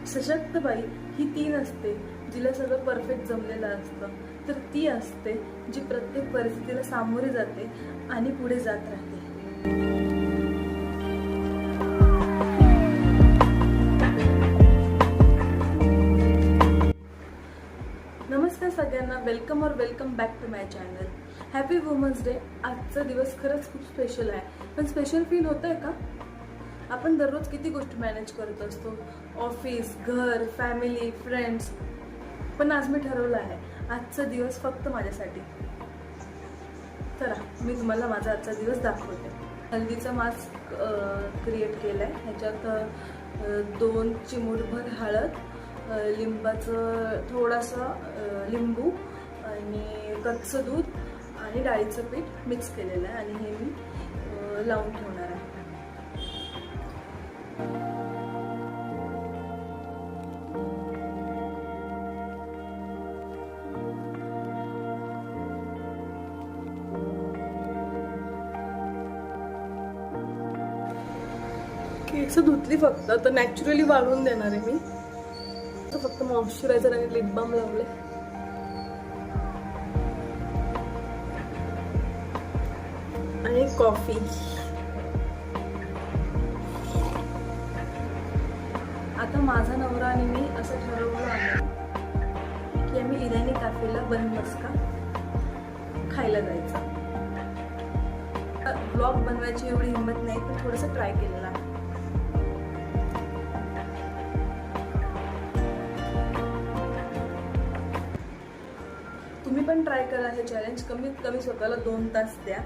सशक्त बाई ही ती नसते जिला सगळं परफेक्ट जमलेलं असतं, तर ती असते जी प्रत्येक परिस्थितीला सामोरे जाते आणि पुढे जात राहते. नमस्कार सगळ्यांना, welcome back to my channel. Happy women's day. आजचा दिवस खरंच खूप स्पेशल आहे, पण स्पेशल फील होत आहे का? आपण दररोज किती गोष्टी मॅनेज करत असतो, ऑफिस, घर, फॅमिली, फ्रेंड्स, पण आज मी ठरवलं आहे आजचा दिवस फक्त माझ्यासाठी. चला मी तुम्हाला माझा आजचा दिवस दाखवते. हल्दीचा मास्क क्रिएट केला आहे. ह्याच्यात 2 चिमूटभर हळद, लिंबाचं थोडंसं लिंबू आणि कच्चं दूध आणि डाळीचं पीठ मिक्स केलेलं आहे आणि हे मी लावून ठेवणार आहे. केस धुतली फक्त, तर नॅचरली वाढवून देणार आहे मी. तर फक्त मॉइश्चरायझर आणि लिप बाम लावले आणि कॉफी. आता माझा नवरा आणि मी असं ठरवलं आहे की आम्ही इराणी कॅफेला बन मस्का खायला जायचं. ब्लॉग बनवायची एवढी हिंमत नाही, पण थोडंसं ट्राय केलेलं आहे. तुम्ही पण ट्राय करा हे चॅलेंज. कमीत कमी स्वतःला 2 तास द्या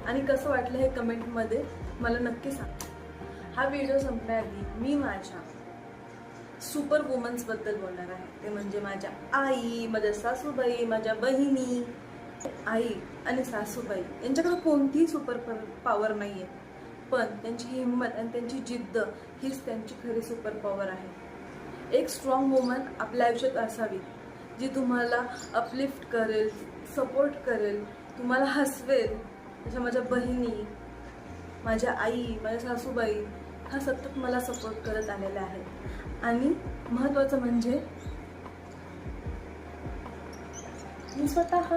आणि कसं वाटलं हे कमेंटमध्ये मला नक्की सांगा. हा व्हिडिओ संपण्याआधी मी माझ्या सुपर वुमन्सबद्दल बोलणार आहे. ते म्हणजे माझ्या आई, माझ्या सासूबाई, माझ्या बहिणी. आई आणि सासूबाई यांच्याकडे कोणतीही सुपर पॉवर नाही आहे, पण त्यांची हिंमत आणि त्यांची जिद्द हीच त्यांची खरी सुपर पॉवर आहे. एक स्ट्रॉंग वुमन आपल्या आयुष्यात असावी जी तुम्हाला अपलिफ्ट करेल, सपोर्ट करेल, तुम्हाला हसवेल. जशा माझ्या बहिणी, माझ्या आई, माझ्या सासूबाई हा सतत मला सपोर्ट करत आलेल्या आहेत. आणि महत्त्वाचं म्हणजे मी स्वतः.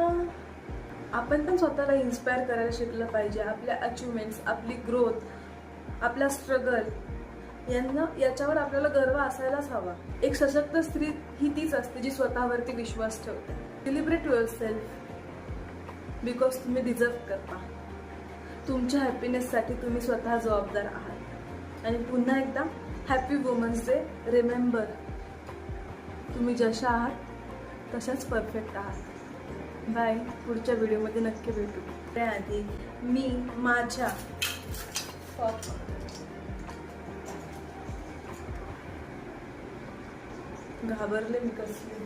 आपण पण स्वतःला इन्स्पायर करायला शिकलं पाहिजे. आपल्या अचिव्हमेंट्स, आपली ग्रोथ, आपला स्ट्रगल याच्यावर आपल्याला गर्व असायलाच हवा. एक सशक्त स्त्री ही तीच असते जी स्वतःवरती विश्वास ठेवते. सेलिब्रेट युअर सेल्फ बिकॉज तुम्ही डिझर्व करता. तुमच्या हॅपीनेससाठी तुम्ही स्वतः जबाबदार आहात. आणि पुन्हा एकदा हॅपी वुमन्स डे. रिमेंबर, तुम्ही जशा आहात तशाच परफेक्ट आहात. बाय. पुढच्या व्हिडिओमध्ये नक्की भेटू. त्याआधी मी माझ्या घाबरले मी कसली.